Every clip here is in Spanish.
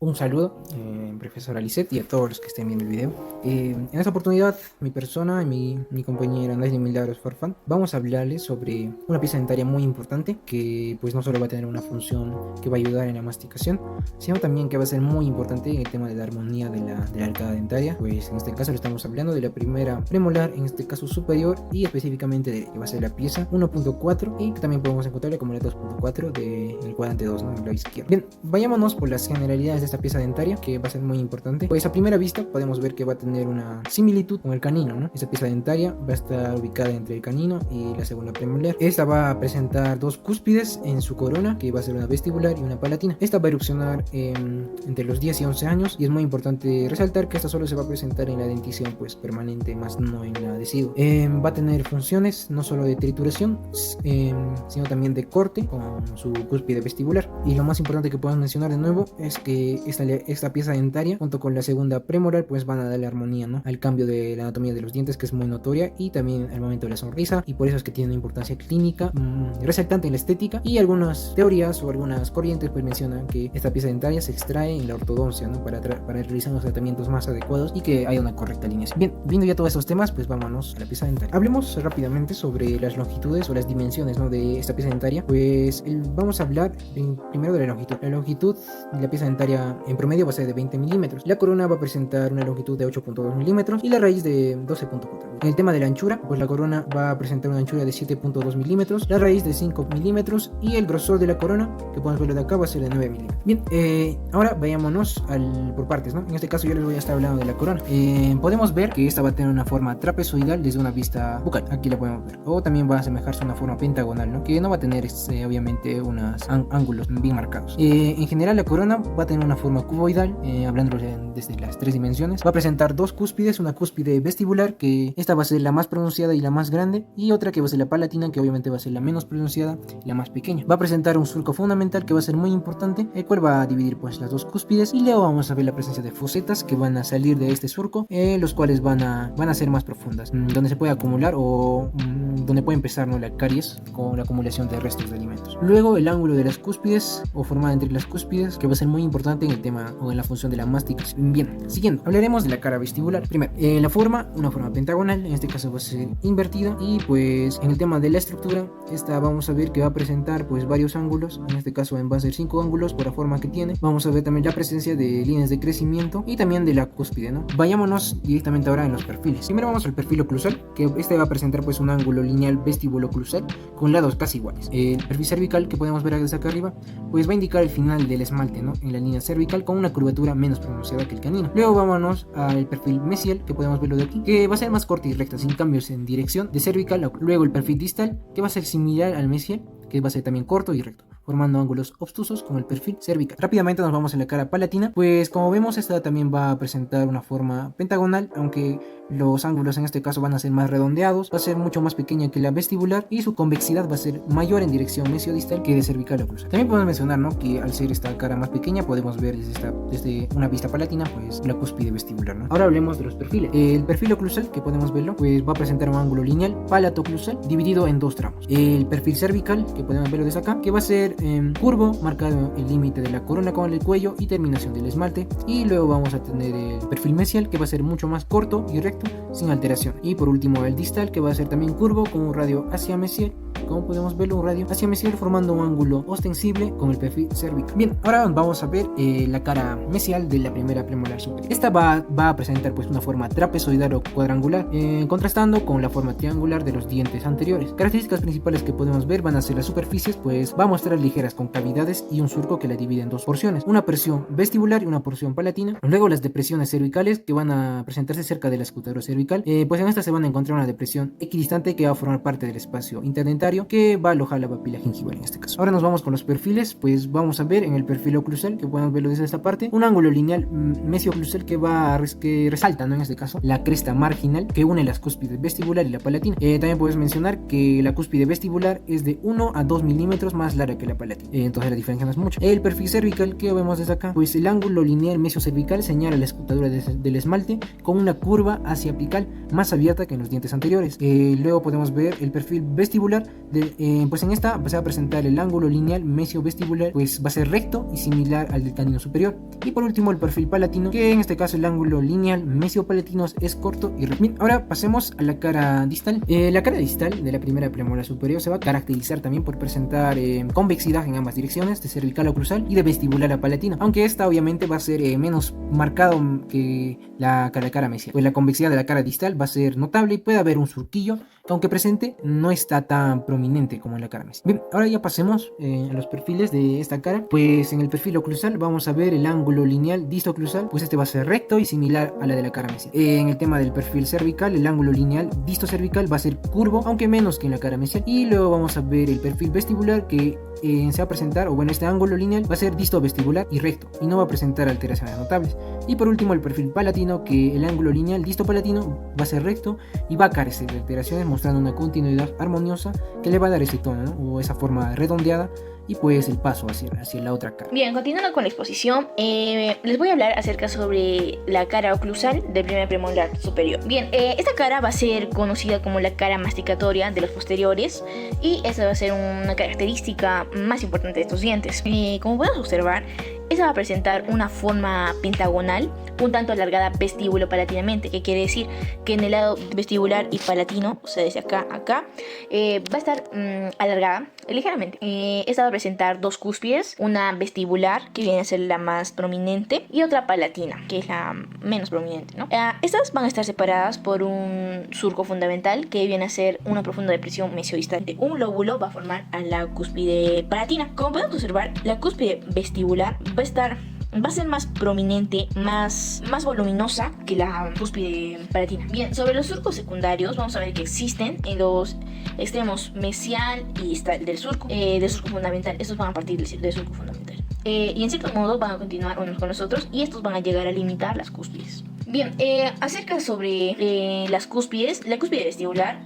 Un saludo, profesora Lisette, y a todos los que estén viendo el video. En esta oportunidad, mi persona y mi compañera Andrés Milagros Farfán vamos a hablarles sobre una pieza dentaria muy importante que pues no solo va a tener una función que va a ayudar en la masticación, sino también que va a ser muy importante en el tema de la armonía de la arcada dentaria. Pues en este caso le estamos hablando de la primera premolar, en este caso superior, y específicamente de que va a ser la pieza 1.4 y que también podemos encontrarla como la 2.4 del cuadrante 2, ¿no? En el lado izquierdo. Bien, vayámonos por las generalidades de esta pieza dentaria, que va a ser muy importante. Pues a primera vista podemos ver que va a tener una similitud con el canino, ¿no? Esta pieza dentaria va a estar ubicada entre el canino y la segunda premolar. Esta va a presentar dos cúspides en su corona, que va a ser una vestibular y una palatina. Esta va a erupcionar entre los 10 y 11 años, y es muy importante resaltar que esta solo se va a presentar en la dentición pues permanente, más no en la deciduo. Va a tener funciones no solo de trituración, sino también de corte con su cúspide vestibular. Y lo más importante que podemos mencionar de nuevo es que esta pieza dentaria junto con la segunda premolar pues van a darle armonía, ¿no?, al cambio de la anatomía de los dientes, que es muy notoria, y también al momento de la sonrisa, y por eso es que tiene una importancia clínica resaltante en la estética. Y algunas teorías o algunas corrientes pues mencionan que esta pieza dentaria se extrae en la ortodoncia, ¿no?, para realizar unos tratamientos más adecuados y que haya una correcta alineación. Bien, viendo ya todos estos temas, pues vámonos a la pieza dentaria. Hablemos rápidamente sobre las longitudes o las dimensiones, ¿no?, de esta pieza dentaria. Pues vamos a hablar primero de la longitud. La longitud de la pieza dentaria en promedio va a ser de 20 milímetros. La corona va a presentar una longitud de 8.2 milímetros y la raíz de 12.4. En el tema de la anchura, pues la corona va a presentar una anchura de 7.2 milímetros, la raíz de 5 milímetros, y el grosor de la corona, que podemos verlo de acá, va a ser de 9 milímetros. Bien, ahora vayámonos por partes, ¿no? En este caso yo les voy a estar hablando de la corona. Podemos ver que esta va a tener una forma trapezoidal desde una vista bucal. Aquí la podemos ver. O también va a asemejarse a una forma pentagonal, ¿no?, que no va a tener obviamente unos ángulos bien marcados. En general la corona va a tener una forma cuboidal, hablando desde las tres dimensiones. Va a presentar dos cúspides, una cúspide vestibular, que esta va a ser la más pronunciada y la más grande, y otra que va a ser la palatina, que obviamente va a ser la menos pronunciada y la más pequeña. Va a presentar un surco fundamental que va a ser muy importante, el cual va a dividir pues las dos cúspides, y luego vamos a ver la presencia de fosetas que van a salir de este surco, los cuales van a ser más profundas, donde se puede acumular o donde puede empezar, ¿no?, la caries con la acumulación de restos de alimentos. Luego el ángulo de las cúspides o formada entre las cúspides, que va a ser muy importante en el tema o en la función de la masticación. Bien, siguiendo, hablaremos de la cara vestibular. Primero, una forma pentagonal, en este caso va a ser invertida, y pues en el tema de la estructura, esta vamos a ver que va a presentar pues varios ángulos. En este caso va a ser 5 ángulos por la forma que tiene. Vamos a ver también la presencia de líneas de crecimiento y también de la cúspide, ¿no? Vayámonos directamente ahora en los perfiles. Primero vamos al perfil oclusal, que este va a presentar pues un ángulo lineal vestibulo-oclusal con lados casi iguales. El perfil cervical, que podemos ver desde acá arriba, pues va a indicar el final del esmalte, ¿no?, en la línea cervical, con una curvatura menos pronunciada que el canino. Luego vámonos al perfil mesial, que podemos verlo de aquí, que va a ser más corta y recta, sin cambios en dirección de cervical. Luego el perfil distal, que va a ser similar al mesial, que va a ser también corto y recto, formando ángulos obtusos con el perfil cervical. Rápidamente nos vamos a la cara palatina. Pues como vemos, esta también va a presentar una forma pentagonal, aunque los ángulos en este caso van a ser más redondeados. Va a ser mucho más pequeña que la vestibular, y su convexidad va a ser mayor en dirección mesiodistal que de cervical oclusal. También podemos mencionar, ¿no?, que al ser esta cara más pequeña, podemos ver desde una vista palatina pues la cúspide vestibular, ¿no? Ahora hablemos de los perfiles. El perfil oclusal, que podemos verlo, pues va a presentar un ángulo lineal palato-oclusal dividido en dos tramos. El perfil cervical, que podemos verlo desde acá, que va a ser curvo, marcado el límite de la corona con el cuello y terminación del esmalte. Y luego vamos a tener el perfil mesial, que va a ser mucho más corto y recto, sin alteración. Y por último el distal, que va a ser también curvo, con un radio hacia mesial, como podemos verlo, un radio hacia mesial, formando un ángulo ostensible con el perfil cervical. Bien, ahora vamos a ver la cara mesial de la primera premolar superior. Esta va a presentar pues una forma trapezoidal o cuadrangular, contrastando con la forma triangular de los dientes anteriores. Características principales que podemos ver van a ser las superficies, pues va a mostrar ligeras concavidades y un surco que la divide en dos porciones, una porción vestibular y una porción palatina. Luego las depresiones cervicales, que van a presentarse cerca de la escutadura cervical, pues en esta se van a encontrar una depresión equidistante que va a formar parte del espacio interdentario, que va a alojar la papila gingival en este caso. Ahora nos vamos con los perfiles. Pues vamos a ver en el perfil oclusal, que podemos verlo desde esta parte, un ángulo lineal mesio-oclusal que resalta, ¿no?, en este caso la cresta marginal que une las cúspides vestibular y la palatina. También puedes mencionar que la cúspide vestibular es de 1 a 2 milímetros más larga que la palatina, entonces la diferencia no es mucho. El perfil cervical, que vemos desde acá, pues el ángulo lineal mesiocervical señala la escutadura del esmalte con una curva hacia apical más abierta que en los dientes anteriores. Luego podemos ver el perfil vestibular, Pues en esta se va a presentar el ángulo lineal mesiovestibular, pues va a ser recto y similar al del canino superior. Y por último el perfil palatino, que en este caso el ángulo lineal mesiopalatino es corto y recto. Bien, ahora pasemos a la cara distal. La cara distal de la primera premolar superior se va a caracterizar también por presentar convexidad en ambas direcciones, de cervical a oclusal y de vestibular a palatino, aunque esta obviamente va a ser menos marcado que la cara mesial, pues la convexidad de la cara distal va a ser notable y puede haber un surquillo que, aunque presente, no está tan prominente como en la cara mesial. Bien, ahora ya pasemos a los perfiles de esta cara. Pues en el perfil oclusal vamos a ver el ángulo lineal disto-oclusal, pues este va a ser recto y similar a la de la cara mesial. En el tema del perfil cervical, el ángulo lineal disto-cervical va a ser curvo, aunque menos que en la cara mesial. Y luego vamos a ver el perfil vestibular, que se va a presentar, o bueno, este ángulo lineal va a ser disto-vestibular y recto, y no va a presentar alteraciones notables. Y por último el perfil palatino, que el ángulo lineal disto-palatino va a ser recto y va a carecer de alteraciones, mostrando una continuidad armoniosa que le va a dar ese tono, ¿no? O esa forma redondeada, y pues el paso hacia la otra cara. Bien, continuando con la exposición, les voy a hablar acerca sobre la cara oclusal del primer premolar superior. Bien, esta cara va a ser conocida como la cara masticatoria de los posteriores, y esa va a ser una característica más importante de estos dientes. Como podemos observar, esa va a presentar una forma pentagonal, un tanto alargada vestíbulo-palatinamente, que quiere decir que en el lado vestibular y palatino, o sea, desde acá a acá, va a estar alargada ligeramente. Esta va a presentar dos cúspides, una vestibular, que viene a ser la más prominente, y otra palatina, que es la menos prominente, ¿no? Estas van a estar separadas por un surco fundamental, que viene a ser una profunda depresión mesiodistal. Un lóbulo va a formar a la cúspide palatina. Como podemos observar, la cúspide vestibular va a ser más prominente, más voluminosa que la cúspide palatina. Bien, sobre los surcos secundarios vamos a ver que existen en los extremos mesial y distal del surco fundamental. Estos van a partir del surco fundamental. Y en cierto modo van a continuar unos con los otros, y estos van a llegar a limitar las cúspides. Bien, acerca sobre las cúspides, la cúspide vestibular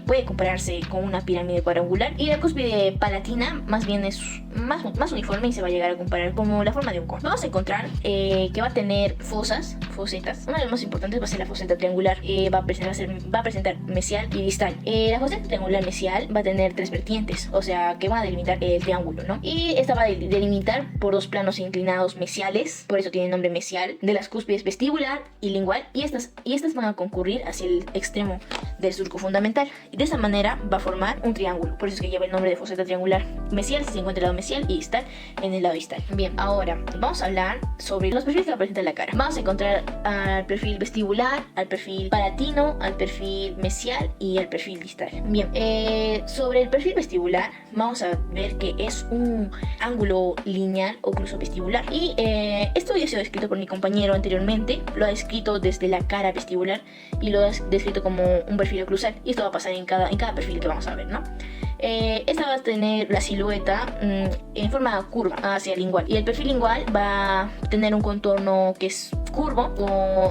puede compararse con una pirámide cuadrangular, y la cúspide palatina más bien es más uniforme y se va a llegar a comparar como la forma de un cono. Vamos a encontrar que va a tener fosetas. Una de las más importantes va a ser la foseta triangular, va a presentar mesial y distal. La foseta triangular mesial va a tener tres vertientes, o sea, que van a delimitar el triángulo, ¿no? Y esta va a delimitar por dos planos inclinados mesiales, por eso tiene el nombre mesial, de las cúspides vestibular y lingual, y estas van a concurrir hacia el extremo del surco fundamental, y de esa manera va a formar un triángulo, por eso es que lleva el nombre de foseta triangular mesial si se encuentra el lado mesial, y distal en el lado distal. Bien, ahora vamos a hablar sobre los perfiles que va a presentar la cara. Vamos a encontrar al perfil vestibular, al perfil palatino, al perfil mesial y al perfil distal. Bien, sobre el perfil vestibular vamos a ver que es un ángulo lineal ocluso vestibular, y esto ya ha sido descrito por mi compañero anteriormente. Lo ha descrito desde la cara vestibular y lo ha descrito como un perfil oclusal, y esto va a pasar en cada perfil que vamos a ver, ¿no? Esta va a tener la silueta en forma curva hacia el lingual, y el perfil lingual va a tener un contorno que es curvo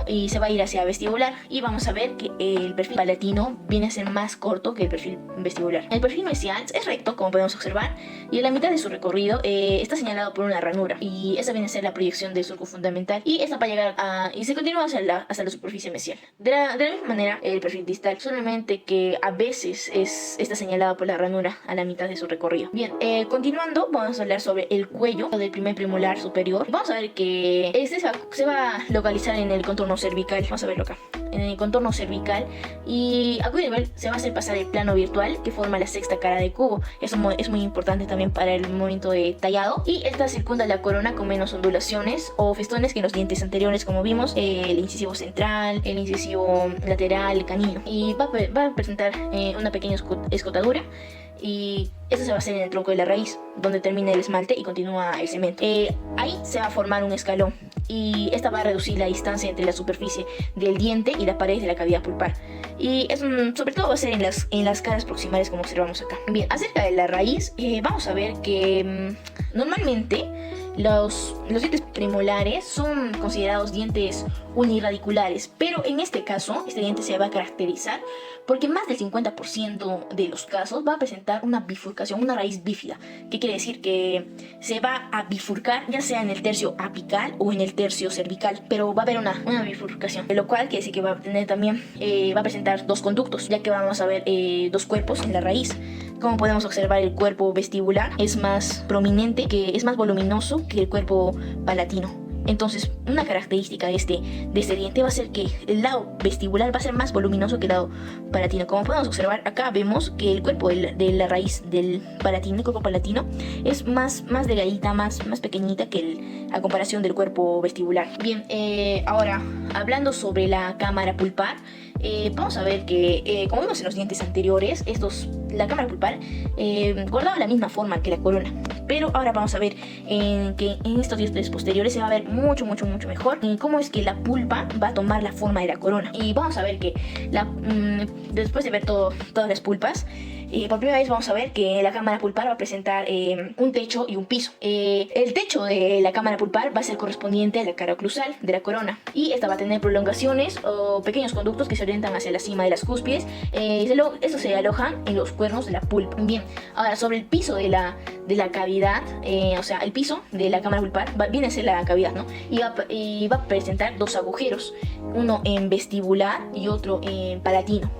y se va a ir hacia vestibular, y vamos a ver que el perfil palatino viene a ser más corto que el perfil vestibular. El perfil mesial es recto, como podemos observar, y en la mitad de su recorrido está señalado por una ranura, y esa viene a ser la proyección del surco fundamental, y esta va a llegar y se continúa hasta la superficie mesial. De la misma manera el perfil distal, solamente que a veces está señalado por la ranura a la mitad de su recorrido. Bien, continuando, vamos a hablar sobre el cuello del primer premolar superior. Vamos a ver que este se va a localizar en el contorno cervical. Vamos a verlo acá, en el contorno cervical, y a cuyo nivel se va a hacer pasar el plano virtual que forma la sexta cara de cubo. Eso es muy importante también para el momento de tallado, y esta circunda la corona con menos ondulaciones o festones que en los dientes anteriores, como vimos, el incisivo central, el incisivo lateral, el canino, y va a presentar una pequeña escotadura, y eso se va a hacer en el tronco de la raíz, donde termina el esmalte y continúa el cemento. Ahí se va a formar un escalón, y esta va a reducir la distancia entre la superficie del diente y la pared de la cavidad pulpar, y sobre todo va a ser en las caras proximales, como observamos acá. Bien, acerca de la raíz, vamos a ver que normalmente los dientes premolares son considerados dientes unirradiculares, pero en este caso este diente se va a caracterizar porque más del 50% de los casos va a presentar una bifurcación, una raíz bífida, que quiere decir que se va a bifurcar ya sea en el tercio apical o en el tercio cervical, pero va a haber una bifurcación, de lo cual quiere decir que va a tener también va a presentar dos conductos, ya que vamos a ver dos cuerpos en la raíz. Como podemos observar, el cuerpo vestibular es más prominente, es más voluminoso que el cuerpo palatino. Entonces, una característica de este diente va a ser que el lado vestibular va a ser más voluminoso que el lado palatino. Como podemos observar, acá vemos que el cuerpo de la raíz del palatino, el cuerpo palatino, es más delgadita, más pequeñita que a comparación del cuerpo vestibular. Bien, ahora, hablando sobre la cámara pulpar, vamos a ver que, como vimos en los dientes anteriores, la cámara pulpar guardaba la misma forma que la corona. Pero ahora vamos a ver que en estos dientes posteriores se va a ver mucho mejor cómo es que la pulpa va a tomar la forma de la corona. Y vamos a ver que después de ver todas las pulpas, por primera vez vamos a ver que la cámara pulpar va a presentar un techo y un piso. El techo de la cámara pulpar va a ser correspondiente a la cara oclusal de la corona, y esta va a tener prolongaciones o pequeños conductos que se orientan hacia la cima de las cúspides. Estos se alojan en los cuernos de la pulpa. Bien, ahora sobre el piso de la cavidad, o sea, el piso de la cámara pulpar viene a ser la cavidad, ¿no? Y va a presentar dos agujeros, uno en vestibular y otro en palatino.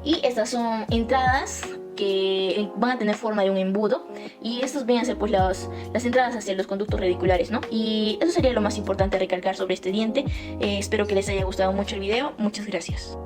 Y estas son entradas que van a tener forma de un embudo, y estos vienen a ser pues las entradas hacia los conductos radiculares, ¿no? Y eso sería lo más importante a recalcar sobre este diente. Espero que les haya gustado mucho el video. Muchas gracias.